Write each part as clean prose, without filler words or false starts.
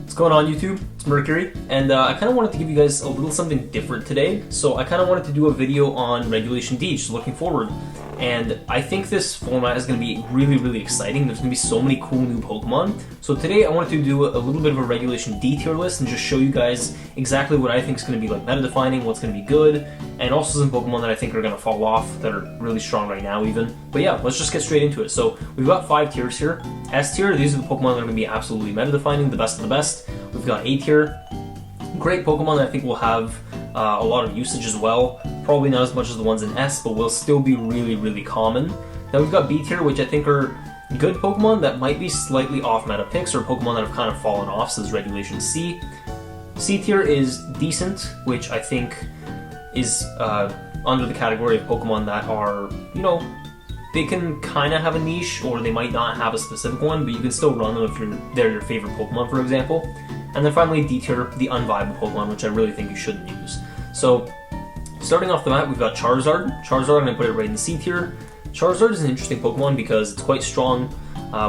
What's going on YouTube? It's Mercury, and I kind of wanted to give you guys a little something different today. So I kind of wanted to do a video on Regulation D, just looking forward. And I think this format is going to be really exciting. There's going to be so many cool new Pokemon. So today I wanted to do a little bit of a Regulation D tier list and just show you guys exactly what I think is going to be like meta defining, what's going to be good, and also some Pokemon that I think are going to fall off that are really strong right now even. But yeah, let's just get straight into it. So we've got 5 tiers here. S tier, these are the Pokemon that are going to be absolutely meta defining, the best of the best. We've got A tier, great Pokemon that I think will have a lot of usage as well. Probably not as much as the ones in S, but will still be really common. Then we've got B tier, which I think are good Pokemon that might be slightly off meta picks, or Pokemon that have kind of fallen off, so there's Regulation C. C tier is decent, which I think is under the category of Pokemon that are, you know, they can kind of have a niche, or they might not have a specific one, but you can still run them if they're your favorite Pokemon, for example. And then finally D tier, the unviable Pokemon, which I really think you shouldn't use. So starting off the bat, we've got Charizard. Charizard, I'm going to put it right in C tier. Charizard is an interesting Pokemon because it's quite strong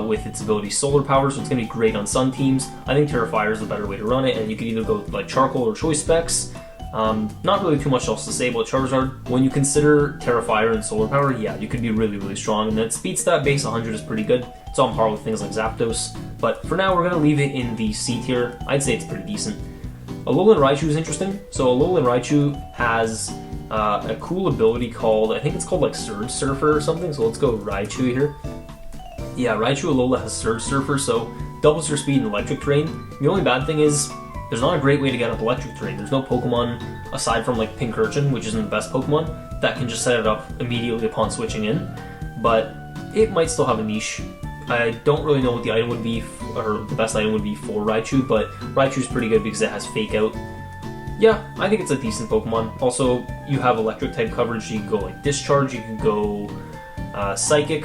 with its ability Solar Power, so it's going to be great on Sun teams. I think Terrafire is the better way to run it, and you can either go like Charcoal or Choice Specs. Not really too much else to say about Charizard. When you consider Terrafire and Solar Power, yeah, you could be really strong, and then speed stat base 100 is pretty good. It's on par with things like Zapdos, but for now we're going to leave it in the C tier. I'd say it's pretty decent. Alolan Raichu is interesting. So Alolan Raichu has a cool ability called, I think it's called like Surge Surfer or something, so let's go Raichu here. Yeah, Raichu Alola has Surge Surfer, so doubles your speed in electric terrain. The only bad thing is, there's not a great way to get up electric terrain. There's no Pokemon, aside from like Pincurchin, which isn't the best Pokemon, that can just set it up immediately upon switching in, but it might still have a niche. I don't really know what the item would be, or the best item would be for Raichu, but Raichu's pretty good because it has Fake Out. Yeah, I think it's a decent Pokemon. Also, you have electric type coverage, you can go like Discharge, you can go Psychic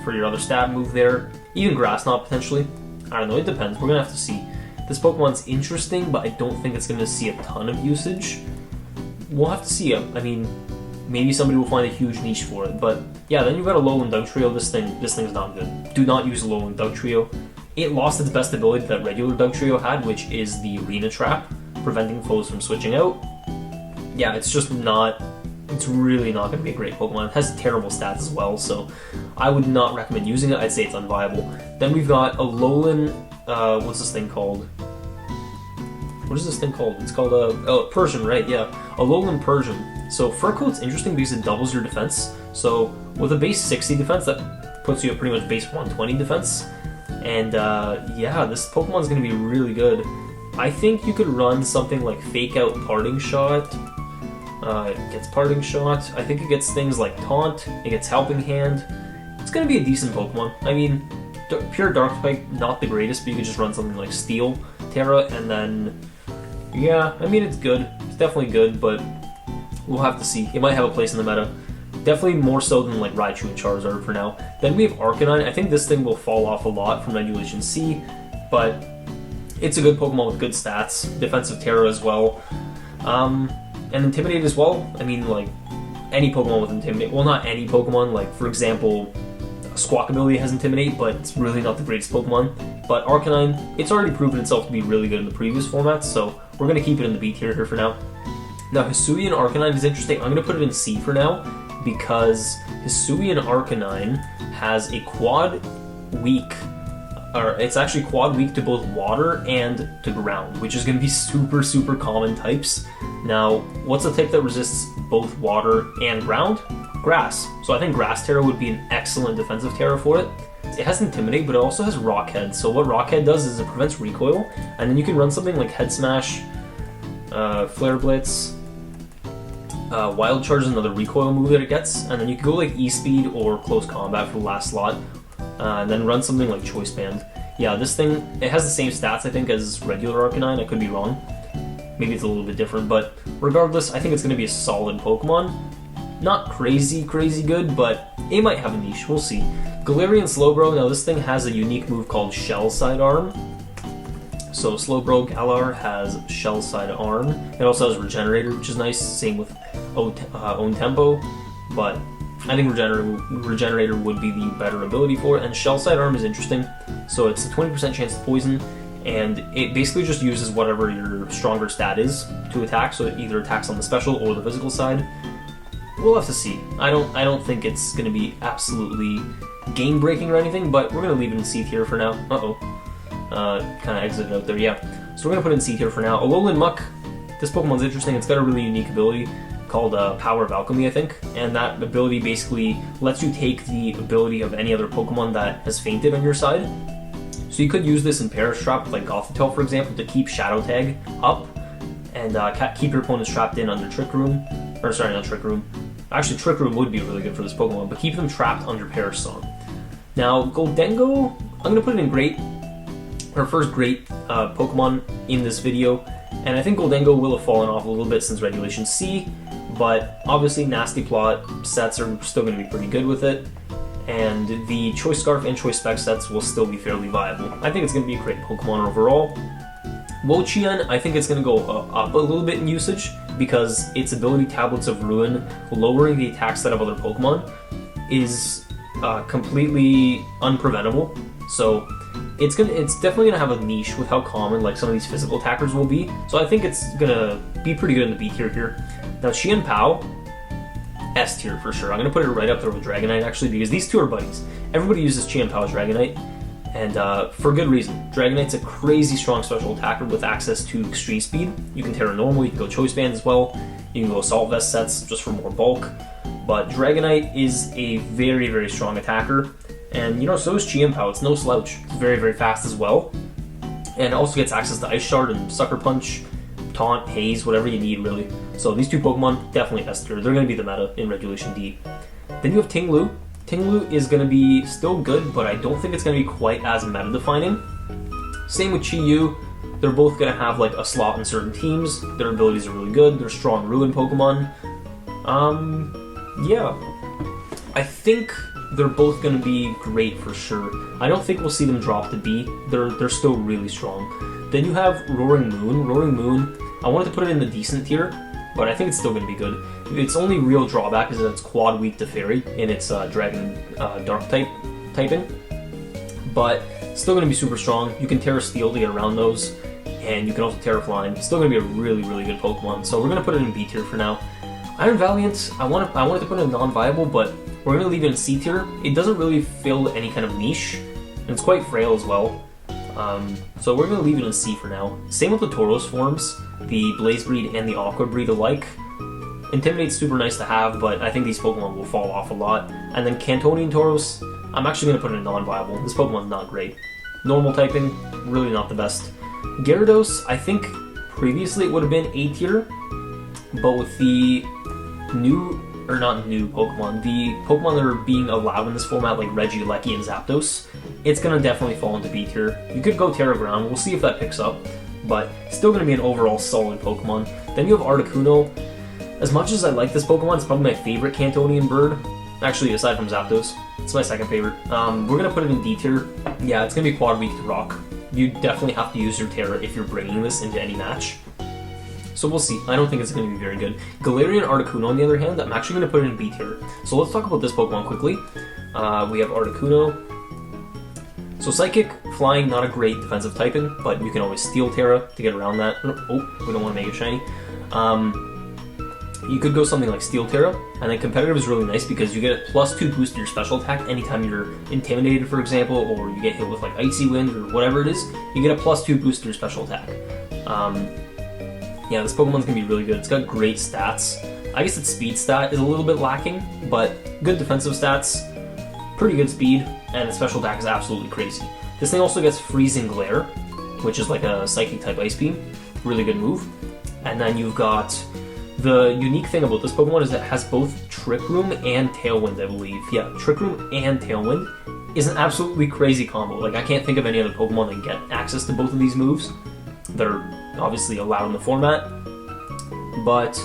for your other stab move there, even Grass Knot potentially. I don't know, it depends, we're gonna have to see. This Pokemon's interesting, but I don't think it's gonna see a ton of usage. We'll have to see. I mean, maybe somebody will find a huge niche for it, but yeah, then you've got a Alolan Dugtrio. This thing's not good. Do not use Alolan Dugtrio. It lost its best ability that regular Dugtrio had, which is the Arena Trap, preventing foes from switching out. Yeah, it's really not going to be a great Pokemon. It has terrible stats as well, so I would not recommend using it. I'd say it's unviable. Then we've got Alolan, what's this thing called? What is this thing called? It's called Persian, right? Yeah, Alolan Persian. So Fur Coat's interesting because it doubles your defense. So with a base 60 defense, that puts you at pretty much base 120 defense. And yeah, this Pokemon's going to be really good. I think you could run something like Fake Out Parting Shot. It gets Parting Shot. I think it gets things like Taunt. It gets Helping Hand. It's going to be a decent Pokemon. I mean, pure Dark Type, not the greatest, but you could just run something like Steel Terra, and then yeah, I mean, it's good. It's definitely good, but we'll have to see. It might have a place in the meta. Definitely more so than like Raichu and Charizard for now. Then we have Arcanine. I think this thing will fall off a lot from Regulation C, but it's a good Pokemon with good stats. Defensive Terra as well. And Intimidate as well. I mean, like, any Pokemon with Intimidate. Well, not any Pokemon. Like, for example, Squawk ability has Intimidate, but it's really not the greatest Pokemon. But Arcanine, it's already proven itself to be really good in the previous formats, so we're going to keep it in the B tier here for now. Now, Hisuian Arcanine is interesting. I'm going to put it in C for now, because Hisuian Arcanine has a quad weak, or it's actually quad weak to both water and to ground, which is going to be super common types. Now, what's a type that resists both water and ground? Grass. So I think Grass Terra would be an excellent defensive Terra for it. It has Intimidate, but it also has Rock Head. So what Rock Head does is it prevents recoil, and then you can run something like Head Smash, Flare Blitz, Wild Charge is another recoil move that it gets, and then you can go like E-Speed or Close Combat for the last slot, and then run something like Choice Band. Yeah, this thing, it has the same stats I think as regular Arcanine. I could be wrong. Maybe it's a little bit different, but regardless, I think it's going to be a solid Pokemon. Not crazy good, but it might have a niche. We'll see. Galarian Slowbro. Now this thing has a unique move called Shell Sidearm. So Slowbro Galar has Shell Sidearm. It also has Regenerator, which is nice. Same with Own Tempo, but I think Regenerator would be the better ability for it. And Shell Sidearm is interesting. So it's a 20% chance to poison. and it basically just uses whatever your stronger stat is to attack, so it either attacks on the special or the physical side. We'll have to see. I don't think it's going to be absolutely game-breaking or anything, but we're going to leave it in C tier for now. Kind of exited out there, yeah. So we're going to put it in C tier for now. Alolan Muck, this Pokemon's interesting. It's got a really unique ability called Power of Alchemy, I think, and that ability basically lets you take the ability of any other Pokemon that has fainted on your side. So you could use this in Perish Trap, like Gothitelle, for example, to keep Shadow Tag up and keep your opponents trapped in under Trick Room. Or sorry, not Trick Room. Actually, Trick Room would be really good for this Pokemon, but keep them trapped under Perish Song. Now, Goldengo, I'm going to put it in Great, our first Great Pokemon in this video, and I think Goldengo will have fallen off a little bit since Regulation C, but obviously Nasty Plot sets are still going to be pretty good with it, and the Choice Scarf and Choice Spec sets will still be fairly viable. I think it's going to be a great Pokemon overall. Wo-Chien, I think it's going to go up a little bit in usage, because its ability Tablets of Ruin, lowering the attack stat of other Pokemon, is completely unpreventable. So it's definitely gonna have a niche with how common like some of these physical attackers will be. So I think it's gonna be pretty good in the B tier here. Now Qian Pao, S tier for sure. I'm gonna put it right up there with Dragonite actually, because these two are buddies. Everybody uses Qian Pao as Dragonite, and for good reason. Dragonite's a crazy strong special attacker with access to extreme speed. You can Terra Normal, you can go Choice Band as well. You can go Assault Vest sets just for more bulk. But Dragonite is a very, very strong attacker. And, you know, so is Qian Pao. It's no slouch. It's very, very fast as well. And it also gets access to Ice Shard and Sucker Punch, Taunt, Haze, whatever you need, really. So these two Pokemon, definitely S tier. They're going to be the meta in Regulation D. Then you have Ting-Lu. Ting-Lu is going to be still good, but I don't think it's going to be quite as meta-defining. Same with Chi-Yu. They're both going to have, like, a slot in certain teams. Their abilities are really good. They're strong Ruin Pokemon. Yeah. I think they're both going to be great for sure. I don't think we'll see them drop to B. They're still really strong. Then you have Roaring Moon. Roaring Moon, I wanted to put it in the decent tier, but I think it's still going to be good. Its only real drawback is that it's quad weak to Fairy in its Dragon Dark typing, but still going to be super strong. You can Terra Steel to get around those, and you can also Terra Flying. Still going to be a really, really good Pokemon, so we're going to put it in B tier for now. Iron Valiant, I wanted to put it in non-viable, but we're going to leave it in C tier. It doesn't really fill any kind of niche, and it's quite frail as well. So we're going to leave it in C for now. Same with the Tauros forms, the Blaze Breed and the Aqua Breed alike. Intimidate's super nice to have, but I think these Pokemon will fall off a lot. And then Cantonian Tauros, I'm actually going to put it in non-viable. This Pokemon's not great. Normal typing, really not the best. Gyarados, I think previously it would have been A tier, but with the not new Pokemon, the Pokemon that are being allowed in this format, like Regieleki and Zapdos, it's going to definitely fall into B tier. You could go Terra Ground, we'll see if that picks up, but still going to be an overall solid Pokemon. Then you have Articuno. As much as I like this Pokemon, it's probably my favorite Cantonian bird. Actually, aside from Zapdos, it's my second favorite. We're going to put it in D tier. Yeah, it's going to be quad weak to Rock. You definitely have to use your Terra if you're bringing this into any match. So we'll see. I don't think it's going to be very good. Galarian Articuno, on the other hand, I'm actually going to put it in B tier. So let's talk about this Pokemon quickly. We have Articuno. So Psychic, Flying, not a great defensive typing, but you can always Steel Terra to get around that. Oh, we don't want to make it shiny. You could go something like Steel Terra, and then Competitive is really nice because you get a +2 boost to your special attack anytime you're intimidated, for example, or you get hit with like Icy Wind or whatever it is. You get a +2 boost to your special attack. Yeah, this Pokemon's going to be really good. It's got great stats. I guess its speed stat is a little bit lacking, but good defensive stats, pretty good speed, and its special attack is absolutely crazy. This thing also gets Freezing Glare, which is like a Psychic-type Ice Beam. Really good move. And then you've got... The unique thing about this Pokemon is it has both Trick Room and Tailwind, I believe. Yeah, Trick Room and Tailwind is an absolutely crazy combo. Like, I can't think of any other Pokemon that get access to both of these moves. They're obviously allowed in the format. But,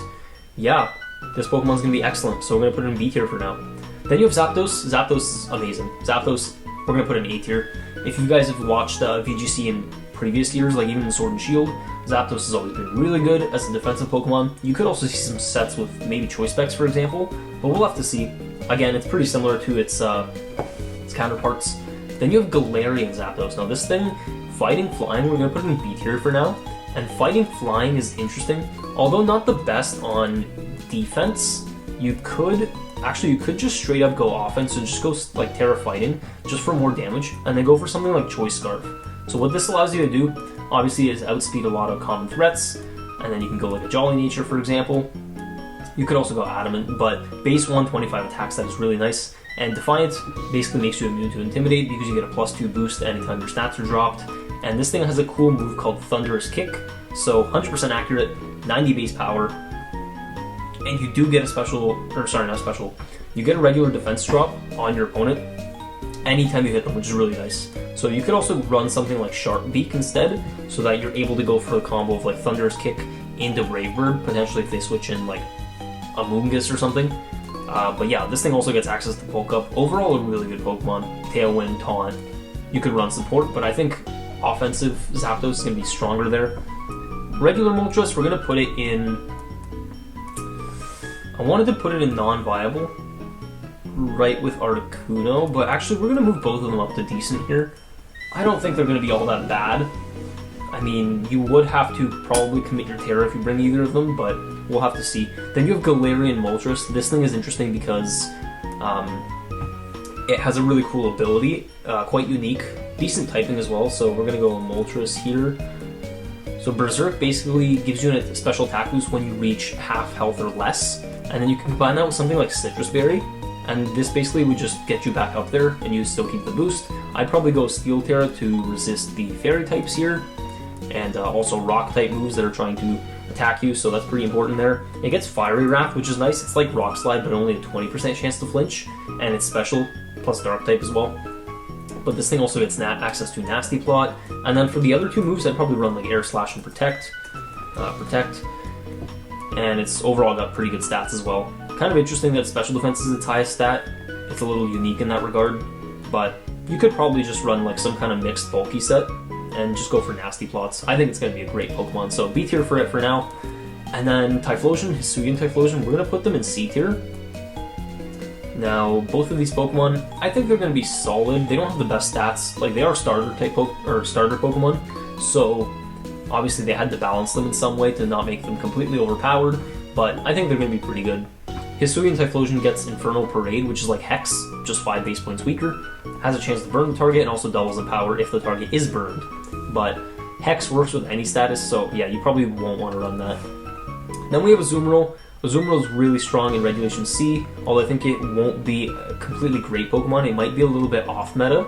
yeah, this Pokemon's going to be excellent, so we're going to put it in B tier for now. Then you have Zapdos. Zapdos is amazing. Zapdos, we're going to put in A tier. If you guys have watched VGC in previous years, like even in Sword and Shield, Zapdos has always been really good as a defensive Pokemon. You could also see some sets with maybe Choice Specs, for example, but we'll have to see. Again, it's pretty similar to its counterparts. Then you have Galarian Zapdos. Now this thing, Fighting Flying, we're going to put it in B tier for now. And Fighting Flying is interesting. Although not the best on defense, you could just straight up go offense and just go like Terra Fighting just for more damage, and then go for something like Choice Scarf. So what this allows you to do, obviously, is outspeed a lot of common threats, and then you can go like a Jolly Nature, for example. You could also go Adamant, but base 125 attacks, that is really nice. And Defiant basically makes you immune to Intimidate because you get a +2 boost anytime your stats are dropped. And this thing has a cool move called Thunderous Kick, so 100% accurate, 90 base power, and you do get a special, or sorry, not special, you get a regular defense drop on your opponent anytime you hit them, which is really nice. So you could also run something like Sharp Beak instead, so that you're able to go for a combo of like Thunderous Kick into Bravebird, potentially if they switch in like a Moongus or something. But yeah, this thing also gets access to Bulk Up. Overall, a really good Pokemon. Tailwind, Taunt. You could run support, but I think offensive Zapdos is going to be stronger there. Regular Moltres, we're going to put it in... I wanted to put it in non-viable, right with Articuno, but actually we're going to move both of them up to decent here. I don't think they're going to be all that bad. I mean, you would have to probably commit your Terra if you bring either of them, but we'll have to see. Then you have Galarian Moltres. This thing is interesting because it has a really cool ability, quite unique, decent typing as well, so we're going to go Moltres here. So Berserk basically gives you a special attack boost when you reach half health or less, and then you can combine that with something like Citrus Berry, and this basically would just get you back up there, and you still keep the boost. I'd probably go Steel Terra to resist the Fairy types here, and also Rock type moves that are trying to attack you, so that's pretty important there. It gets Fiery Wrath, which is nice. It's like Rock Slide, but only a 20% chance to flinch, and it's special, plus Dark type as well. But this thing also gets access to Nasty Plot, and then for the other two moves, I'd probably run like Air Slash and Protect, and it's overall got pretty good stats as well. Kind of interesting that Special Defense is its highest stat. It's a little unique in that regard, but you could probably just run like some kind of mixed bulky set and just go for Nasty Plots. I think it's going to be a great Pokemon, so B tier for it for now. And then Typhlosion, Hisuian Typhlosion, we're going to put them in C tier. Now, both of these Pokemon, I think they're going to be solid. They don't have the best stats. Like, they are starter Pokemon, so obviously they had to balance them in some way to not make them completely overpowered, but I think they're going to be pretty good. Hisuian Typhlosion gets Infernal Parade, which is like Hex, just 5 base points weaker, has a chance to burn the target, and also doubles in power if the target is burned. But Hex works with any status, so yeah, you probably won't want to run that. Then we have Azumarill. Azumarill is really strong in Regulation C, although I think it won't be a completely great Pokemon. It might be a little bit off meta.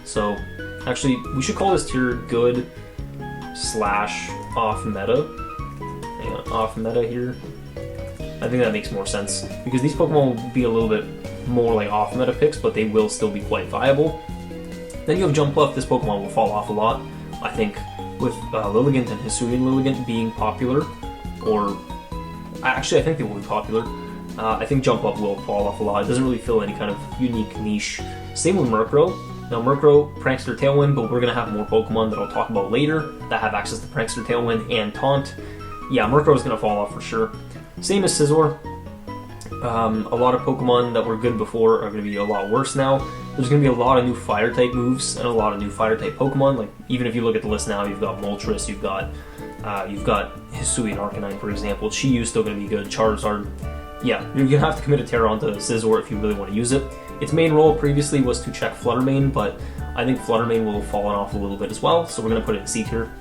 So, actually, we should call this tier good / off meta. Hang on, off meta here. I think that makes more sense, because these Pokemon will be a little bit more like off meta picks, but they will still be quite viable. Then you have Jumpluff. This Pokemon will fall off a lot, I think, with Lilligant and Hisuian Lilligant being popular, or actually I think they will be popular. I think Jumpluff will fall off a lot. It doesn't really fill any kind of unique niche. Same with Murkrow. Now Murkrow, Prankster Tailwind, but we're going to have more Pokemon that I'll talk about later that have access to Prankster Tailwind and Taunt. Yeah, Murkrow is going to fall off for sure. Same as Scizor. A lot of Pokemon that were good before are going to be a lot worse now. There's going to be a lot of new Fire-type moves and a lot of new Fire-type Pokemon. Like, even if you look at the list now, you've got Moltres, you've got Hisuian Arcanine, for example. Chiyu's still going to be good. Charizard. Yeah, you're going to have to commit a Terra onto Scizor if you really want to use it. Its main role previously was to check Fluttermane, but I think Fluttermane will have fallen off a little bit as well, so we're going to put it in C tier.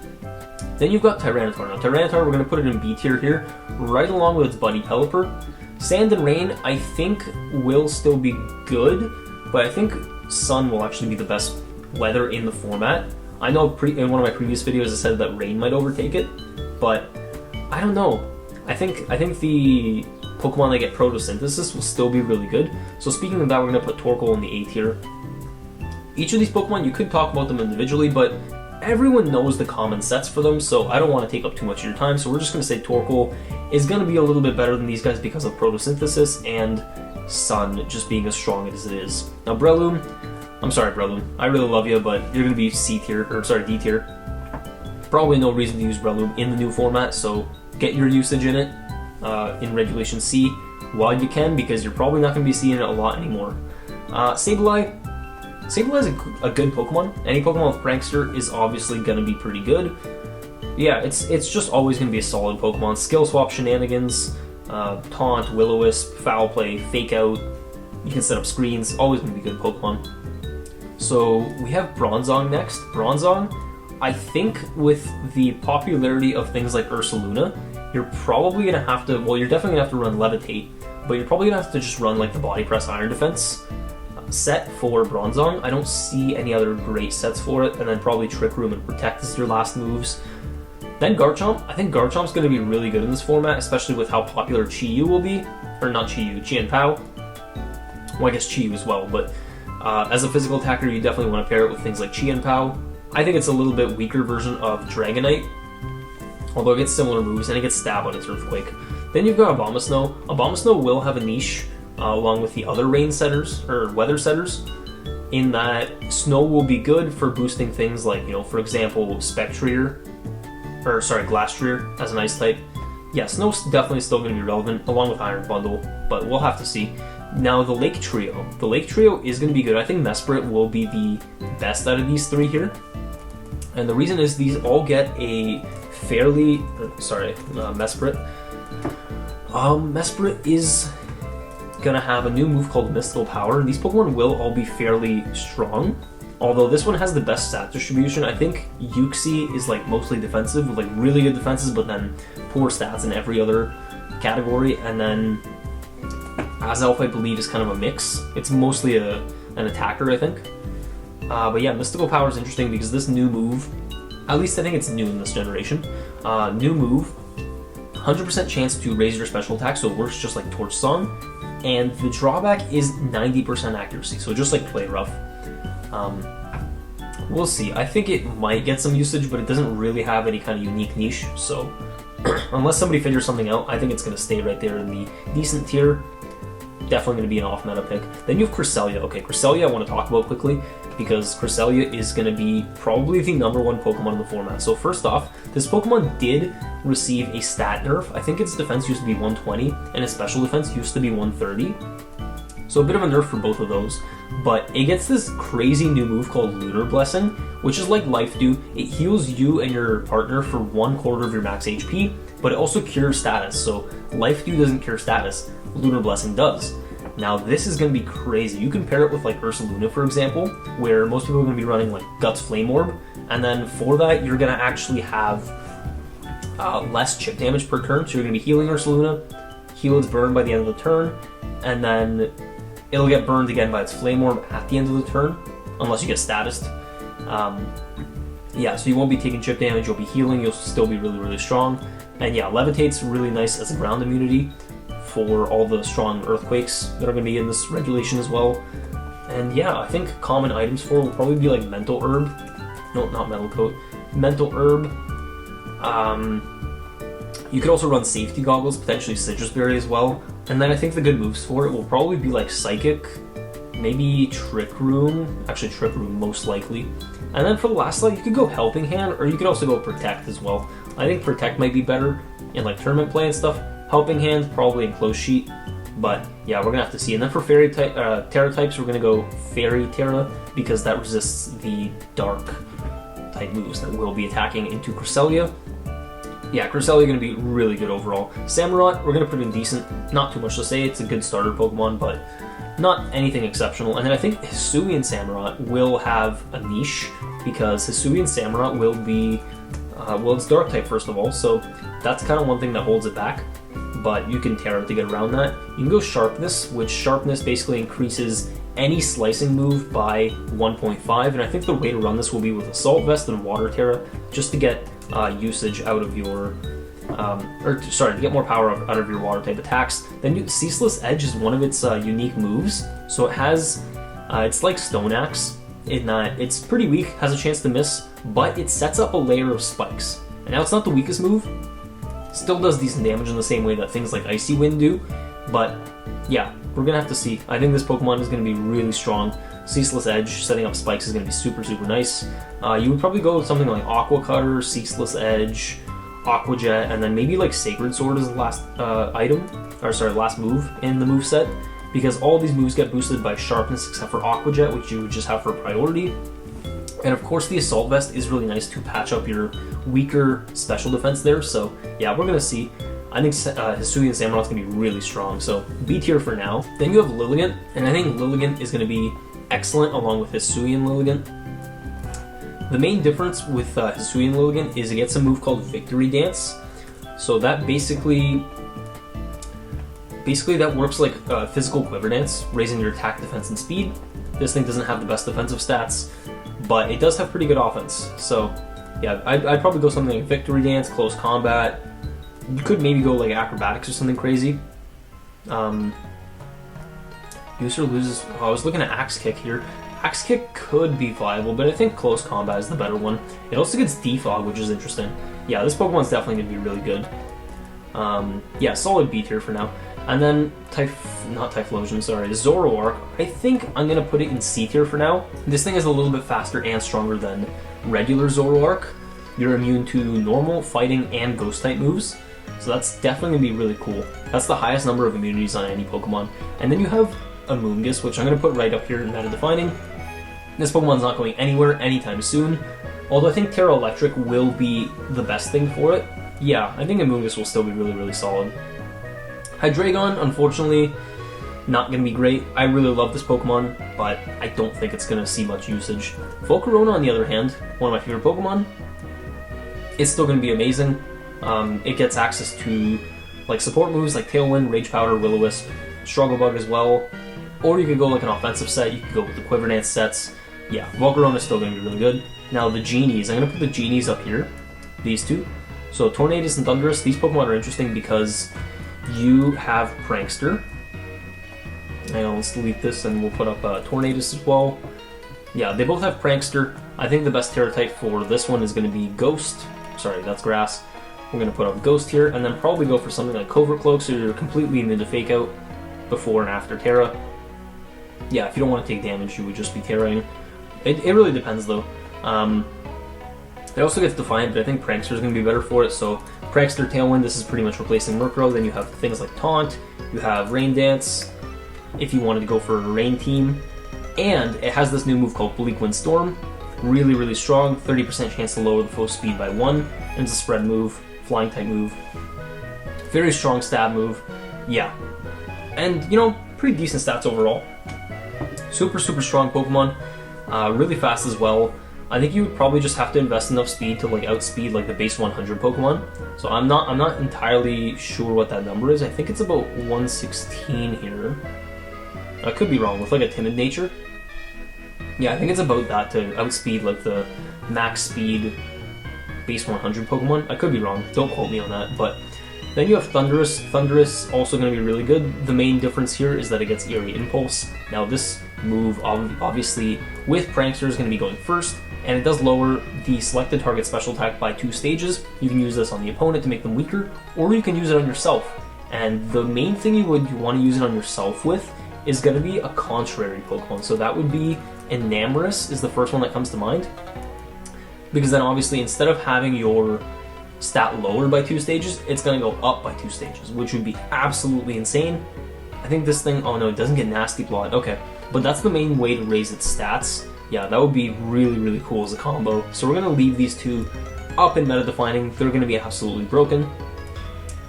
Then you've got Tyranitar. Now Tyranitar, we're going to put it in B tier here, right along with its buddy Pelipper. Sand and Rain, I think, will still be good, but I think Sun will actually be the best weather in the format. I know in one of my previous videos I said that Rain might overtake it, but I don't know. I think the Pokemon that get Photosynthesis will still be really good. So speaking of that, we're going to put Torkoal in the A tier. Each of these Pokemon, you could talk about them individually, but everyone knows the common sets for them, so I don't want to take up too much of your time, so we're just going to say Torkoal is going to be a little bit better than these guys because of Photosynthesis and Sun just being as strong as it is. Now Breloom, I'm sorry Breloom, I really love you, but you're going to be C tier, or sorry, D tier. Probably no reason to use Breloom in the new format, so get your usage in it in Regulation C while you can, because you're probably not going to be seeing it a lot anymore. Sableye, Sableye is a good Pokemon. Any Pokemon with Prankster is obviously going to be pretty good. Yeah, it's just always going to be a solid Pokemon. Skill Swap shenanigans, Taunt, Will-O-Wisp, Foul Play, Fake Out. You can set up screens. Always going to be good Pokemon. So we have Bronzong next. Bronzong, I think with the popularity of things like Ursaluna, you're probably going to have to, well, you're definitely going to have to run Levitate, but you're probably going to have to just run like the Body Press Iron Defense set for Bronzong. I don't see any other great sets for it, and then probably Trick Room and Protect as your last moves. Then Garchomp. I think Garchomp's going to be really good in this format, especially with how popular Chi-Yu will be. Or not Chi-Yu, Chien-Pao. Well, I guess Chi-Yu as well, but as a physical attacker, you definitely want to pair it with things like Chien-Pao. I think it's a little bit weaker version of Dragonite, although it gets similar moves, and it gets Stab on its Earthquake. Then you've got Abomasnow. Abomasnow will have a niche, along with the other rain setters, or weather setters, in that Snow will be good for boosting things like, you know, for example, Glastrier as an Ice type. Yeah, Snow's definitely still going to be relevant, along with Iron Bundle, but we'll have to see. Now, the Lake Trio. The Lake Trio is going to be good. I think Mesprit will be the best out of these three here. And the reason is these all get a fairly... Mesprit. Mesprit is going to have a new move called Mystical Power. These Pokemon will all be fairly strong. Although this one has the best stat distribution. I think Uxie is like mostly defensive, with like really good defenses, but then poor stats in every other category. And then Azelf, I believe, is kind of a mix. It's mostly an attacker, I think. But yeah, Mystical Power is interesting because this new move, at least I think it's new in this generation, new move, 100% chance to raise your special attack, so it works just like Torch Song. And the drawback is 90% accuracy, so just like Play Rough. We'll see. I think it might get some usage, but it doesn't really have any kind of unique niche, so unless somebody figures something out, I think it's going to stay right there in the decent tier. Definitely going to be an off-meta pick. Then you have Cresselia. Okay, Cresselia I want to talk about quickly, because Cresselia is going to be probably the #1 Pokemon in the format. So first off, this Pokemon did receive a stat nerf. I think its defense used to be 120, and its special defense used to be 130. So a bit of a nerf for both of those. But it gets this crazy new move called Lunar Blessing, which is like Life Dew. It heals you and your partner for 1/4 of your max HP, but it also cures status. So Life Dew doesn't cure status, Lunar Blessing does. Now this is going to be crazy. You can pair it with like Ursaluna, for example, where most people are going to be running like Guts Flame Orb, and then for that you're going to actually have less chip damage per turn. So you're going to be healing Ursaluna, heal its burn by the end of the turn, and then it'll get burned again by its Flame Orb at the end of the turn, unless you get statused. Yeah, so you won't be taking chip damage, you'll be healing, you'll still be really, really strong. And yeah, Levitate's really nice as a ground immunity for all the strong earthquakes that are going to be in this regulation as well. And yeah, I think common items for it will probably be like Mental Herb. No, not Metal Coat. Mental Herb. You could also run Safety Goggles, potentially Citrus Berry as well. And then I think the good moves for it will probably be like Psychic, maybe Trick Room. Actually, Trick Room most likely. And then for the last slide, you could go Helping Hand, or you could also go Protect as well. I think Protect might be better in like tournament play and stuff. Helping Hand probably in Close Sheet, but yeah, we're gonna have to see. And then for Fairy Terra types, we're gonna go Fairy Terra because that resists the Dark type moves that will be attacking into Cresselia. Yeah, Cresselia gonna be really good overall. Samurott, we're gonna put in decent. Not too much to say. It's a good starter Pokemon, but not anything exceptional. And then I think Hisuian Samurott will have a niche because Hisuian Samurott will be well, it's Dark type first of all, so that's kind of one thing that holds it back. But you can Terra to get around that. You can go Sharpness, which Sharpness basically increases any slicing move by 1.5, and I think the way to run this will be with Assault Vest and Water Terra, just to get usage out of your, to get more power out of your Water type attacks. Then Ceaseless Edge is one of its unique moves, so it has, it's like Stone Axe, in that it's pretty weak, has a chance to miss, but it sets up a layer of spikes. And now it's not the weakest move, still does decent damage in the same way that things like Icy Wind do, but yeah, we're gonna have to see. I think this Pokemon is gonna be really strong. Ceaseless Edge, setting up spikes is gonna be super, super nice. You would probably go with something like Aqua Cutter, Ceaseless Edge, Aqua Jet, and then maybe like Sacred Sword as the last last move in the moveset. because all these moves get boosted by sharpness except for Aqua Jet, which you would just have for priority. And of course the Assault Vest is really nice to patch up your weaker special defense there, so yeah, we're going to see. I think Hisuian Samurot's going to be really strong, so B tier for now. Then you have Lilligant, and I think Lilligant is going to be excellent along with Hisuian Lilligant. The main difference with Hisuian Lilligant is it gets a move called Victory Dance, so that basically that works like physical quiver dance, raising your attack, defense, and speed. This thing doesn't have the best defensive stats, but it does have pretty good offense, so yeah, I'd probably go something like Victory Dance, Close Combat. You could maybe go like Acrobatics or something crazy. User loses... Oh, I was looking at Axe Kick here. Axe Kick could be viable, but I think Close Combat is the better one. It also gets Defog, which is interesting. Yeah, this Pokemon's definitely going to be really good. Yeah, solid B tier for now. And then, not Typhlosion, sorry, Zoroark. I think I'm going to put it in C tier for now. This thing is a little bit faster and stronger than regular Zoroark. You're immune to normal, fighting, and ghost-type moves. So that's definitely going to be really cool. That's the highest number of immunities on any Pokemon. And then you have Amoonguss, which I'm going to put right up here in meta defining. This Pokemon's not going anywhere anytime soon. Although I think Terra Electric will be the best thing for it. Yeah, I think Amoonguss will still be really, really solid. Hydreigon, unfortunately, not going to be great. I really love this Pokemon, but I don't think it's going to see much usage. Volcarona, on the other hand, one of my favorite Pokemon, it's still going to be amazing. It gets access to like support moves like Tailwind, Rage Powder, Will-O-Wisp, Struggle Bug as well. Or you could go like an offensive set, you could go with the Quiver Dance sets. Yeah, Volcarona is still going to be really good. Now the Genies, I'm going to put the Genies up here, these two. So Tornadus and Thundurus, these Pokemon are interesting because you have Prankster. Hang on, let's delete this and we'll put up Tornadus as well. Yeah, they both have Prankster. I think the best Terra type for this one is going to be Ghost. Sorry, that's Grass. We're going to put up Ghost here, and then probably go for something like Covert Cloak, so you're completely immune to Fake Out before and after Terra. Yeah, if you don't want to take damage, you would just be Terraing. It really depends, though. It also gets Defiant, but I think Prankster is going to be better for it, so Prankster, Tailwind, this is pretty much replacing Murkrow. Then you have things like Taunt, you have Rain Dance, if you wanted to go for a Rain team, and it has this new move called Bleak Wind Storm. Really, really strong, 30% chance to lower the foe's speed by 1, and it's a spread move. Flying type move. Very strong stab move. Yeah. And, you know, pretty decent stats overall. Super, super strong Pokemon. Really fast as well. I think you would probably just have to invest enough speed to like outspeed like the base 100 Pokemon. So I'm not entirely sure what that number is. I think it's about 116 here. I could be wrong with like a timid nature. Yeah, I think it's about that to outspeed like the max speed base 100 Pokemon. I could be wrong, don't quote me on that, but then you have Thundurus. Thundurus also going to be really good. The main difference here is that it gets Eerie Impulse. Now this move obviously with Prankster is going to be going first, and it does lower the selected target special attack by 2 stages. You can use this on the opponent to make them weaker, or you can use it on yourself. And the main thing you would want to use it on yourself with is going to be a contrary Pokemon. So that would be Enamorus is the first one that comes to mind. Because then obviously instead of having your stat lowered by 2 stages, it's going to go up by 2 stages, which would be absolutely insane. I think this thing, oh no, it doesn't get Nasty Plot, okay. But that's the main way to raise its stats. Yeah, that would be really, really cool as a combo. So we're going to leave these two up in meta defining. They're going to be absolutely broken.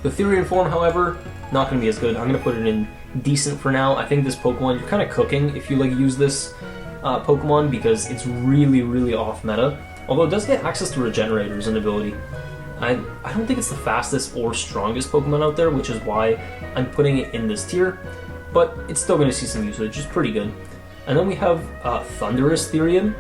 The Therian form, however, not going to be as good. I'm going to put it in decent for now. I think this Pokemon, you're kind of cooking if you like use this Pokemon because it's really, really off meta. Although it does get access to Regenerators and ability. I don't think it's the fastest or strongest Pokemon out there, which is why I'm putting it in this tier. But it's still going to see some usage, it's pretty good. And then we have Thundurus Therian.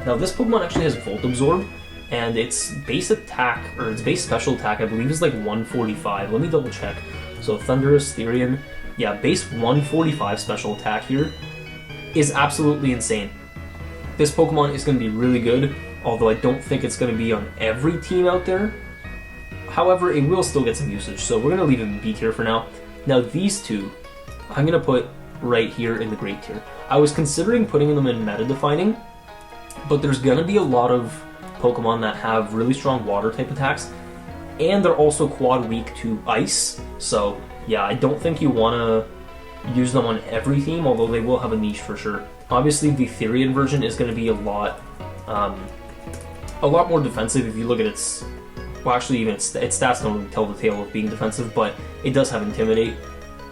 Now this Pokemon actually has Volt Absorb, and its base attack, or its base special attack, I believe is like 145. Let me double check. So Thundurus Therian, yeah, base 145 special attack here is absolutely insane. This Pokemon is going to be really good, although I don't think it's going to be on every team out there. However, it will still get some usage, so we're going to leave it in B tier for now. Now these two, I'm going to put right here in the Great tier. I was considering putting them in meta defining, but there's going to be a lot of Pokemon that have really strong water type attacks, and they're also quad weak to ice, so yeah, I don't think you want to use them on every theme, although they will have a niche for sure. Obviously, the Therian version is going to be a lot more defensive if you look at its... Well, actually, even its stats don't really tell the tale of being defensive, but it does have Intimidate,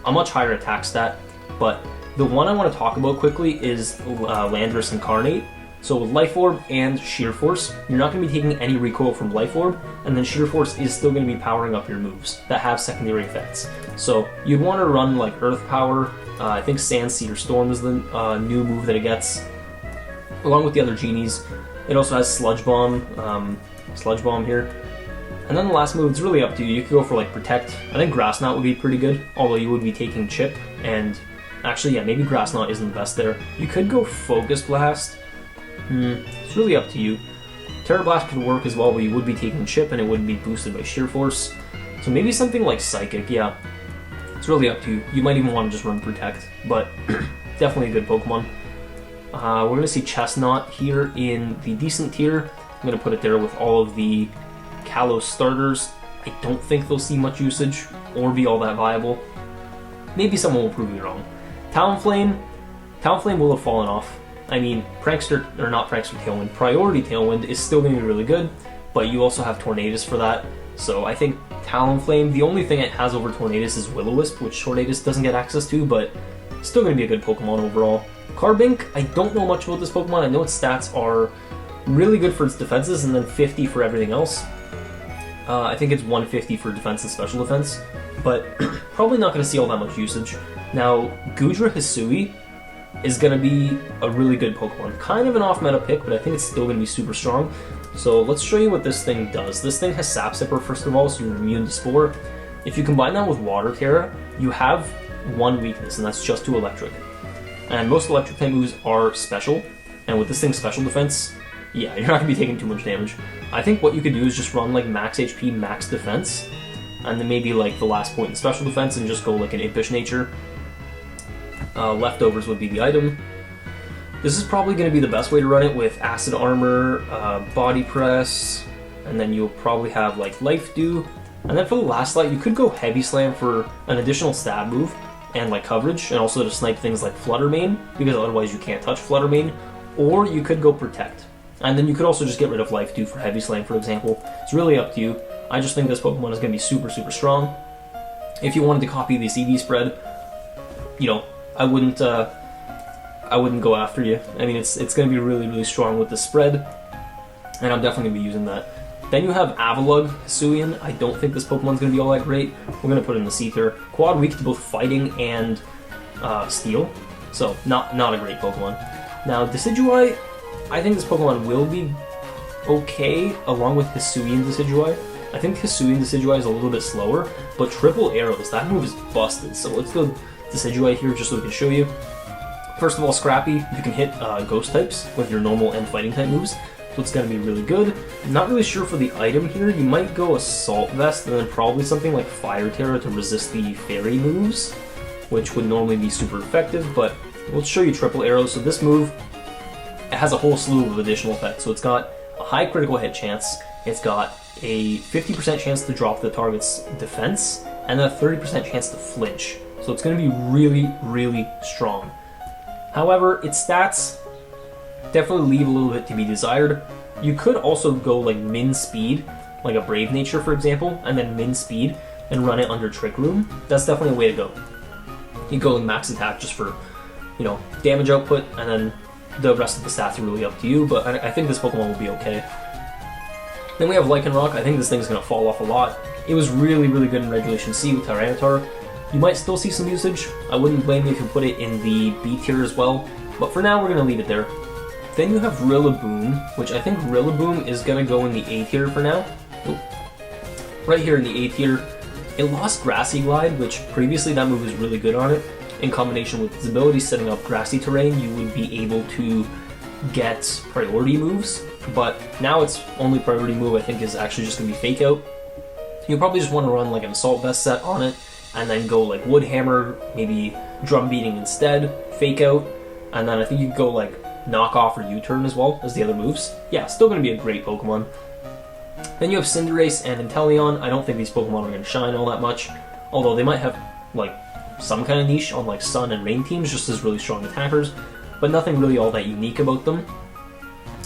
a much higher attack stat. But the one I want to talk about quickly is Landorus Incarnate. So with Life Orb and Sheer Force, you're not going to be taking any recoil from Life Orb, and then Sheer Force is still going to be powering up your moves that have secondary effects. So you'd want to run like Earth Power. I think Sand Seed or Storm is the new move that it gets, along with the other genies. It also has Sludge Bomb here. And then the last move, it's really up to you. You could go for like Protect. I think Grass Knot would be pretty good, although you would be taking Chip, and actually, yeah, maybe Grass Knot isn't the best there. You could go Focus Blast. It's really up to you. Terra Blast could work as well, but you would be taking Chip and it would be boosted by Sheer Force. So maybe something like Psychic, yeah. It's really up to you. You might even want to just run Protect, but definitely a good Pokemon. We're going to see Chestnut here in the decent tier. I'm going to put it there with all of the Kalos starters. I don't think they'll see much usage or be all that viable. Maybe someone will prove me wrong. Talonflame will have fallen off. I mean, Tailwind. Priority Tailwind is still going to be really good, but you also have Tornadus for that. So I think Talonflame, the only thing it has over Tornadus is Will-O-Wisp, which Tornadus doesn't get access to, but still going to be a good Pokemon overall. Carbink, I don't know much about this Pokemon. I know its stats are really good for its defenses and then 50 for everything else. I think it's 150 for defense and special defense, but probably not going to see all that much usage. Now, Gudra Hisui is going to be a really good Pokemon. Kind of an off-meta pick, but I think it's still going to be super strong. So let's show you what this thing does. This thing has Sap Sipper, first of all, so you're immune to Spore. If you combine that with Water Terra, you have one weakness, and that's just to Electric. And most Electric type moves are special, and with this thing's special defense, yeah, you're not going to be taking too much damage. I think what you could do is just run like max HP, max defense, and then maybe like the last point in special defense and just go like an Impish Nature. Leftovers would be the item. This is probably going to be the best way to run it with Acid Armor, Body Press, and then you'll probably have like Life Dew. And then for the last slot, you could go Heavy Slam for an additional stab move and like coverage, and also to snipe things like Flutter Mane, because otherwise you can't touch Flutter Mane. Or you could go Protect. And then you could also just get rid of Life Dew for Heavy Slam, for example. It's really up to you. I just think this Pokemon is going to be super, super strong. If you wanted to copy the CD spread, you know, I wouldn't go after you. I mean, it's going to be really, really strong with the spread, and I'm definitely going to be using that. Then you have Avalugg Hisuian. I don't think this Pokemon's going to be all that great. We're going to put it in the C tier. Quad weak to both Fighting and Steel, so not a great Pokemon. Now, Decidueye, I think this Pokemon will be okay, along with Hisuian Decidueye. I think Hisuian Decidueye is a little bit slower, but Triple Arrows, that move is busted, so let's go Decidueye here just so we can show you. First of all, Scrappy, you can hit Ghost types with your normal and Fighting type moves, so it's going to be really good. I'm not really sure for the item here. You might go Assault Vest and then probably something like Fire Terra to resist the Fairy moves, which would normally be super effective, but we'll show you Triple Arrows. So this move, it has a whole slew of additional effects. So it's got a high critical hit chance, it's got a 50% chance to drop the target's defense, and a 30% chance to flinch. So it's going to be really, really strong. However, its stats definitely leave a little bit to be desired. You could also go like min speed, like a Brave Nature for example, and then min speed and run it under Trick Room. That's definitely a way to go. You go like max attack just for, you know, damage output, and then the rest of the stats are really up to you, but I think this Pokemon will be okay. Then we have Lycanroc. I think this thing's going to fall off a lot. It was really, really good in Regulation C with Tyranitar. You might still see some usage. I wouldn't blame you if you put it in the B tier as well, but for now we're going to leave it there. Then you have Rillaboom, which I think Rillaboom is going to go in the A tier for now. Ooh. Right here in the A tier. It lost Grassy Glide, which previously that move was really good on it. In combination with its ability setting up grassy terrain, you would be able to get priority moves, but now its only priority move I think is actually just going to be Fake Out. You'll probably just want to run like an Assault Vest set on it, and then go like Wood Hammer, maybe Drum Beating instead, Fake Out, and then I think you could go like Knock Off or U-Turn as well as the other moves. Yeah, still going to be a great Pokemon. Then you have Cinderace and Inteleon. I don't think these Pokemon are going to shine all that much, although they might have like some kind of niche on like Sun and Rain teams, just as really strong attackers, but nothing really all that unique about them,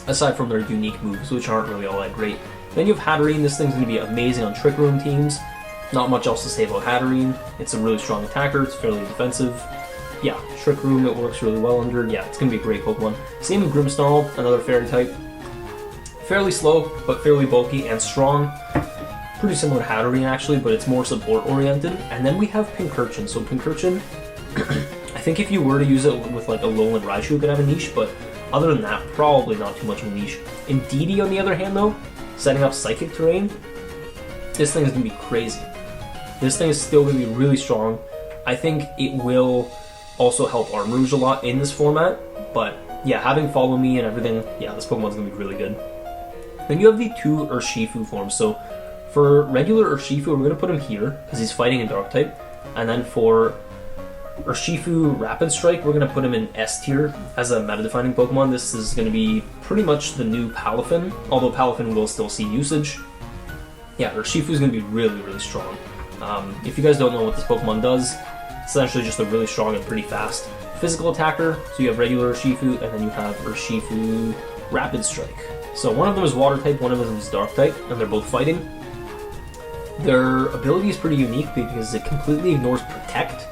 aside from their unique moves, which aren't really all that great. Then you have Hatterene. This thing's going to be amazing on Trick Room teams. Not much else to say about Hatterene. It's a really strong attacker, it's fairly defensive. Yeah, Trick Room, it works really well under. Yeah, it's going to be a great Pokemon. Same with Grimmsnarl, another fairy type. Fairly slow, but fairly bulky and strong. Pretty similar to Hatterene actually, but it's more support oriented. And then we have Pincurchin. So Pincurchin, I think if you were to use it with like a Alolan Raichu, it could have a niche, but other than that, probably not too much of a niche. Indeedee, on the other hand though, setting up Psychic Terrain, this thing is going to be crazy. This thing is still going to be really strong. I think it will also help Armarouge a lot in this format, but yeah, having Follow Me and everything, yeah, this Pokemon's going to be really good. Then you have the two Urshifu forms. So for regular Urshifu, we're going to put him here, because he's fighting a Dark type, and then for Urshifu Rapid Strike, we're going to put him in S tier as a meta-defining Pokemon. This is going to be pretty much the new Palafin, although Palafin will still see usage. Yeah, Urshifu is going to be really, really strong. If you guys don't know what this Pokemon does, it's essentially just a really strong and pretty fast physical attacker. So you have regular Urshifu, and then you have Urshifu Rapid Strike. So one of them is Water type, one of them is Dark type, and they're both fighting. Their ability is pretty unique because it completely ignores Protect,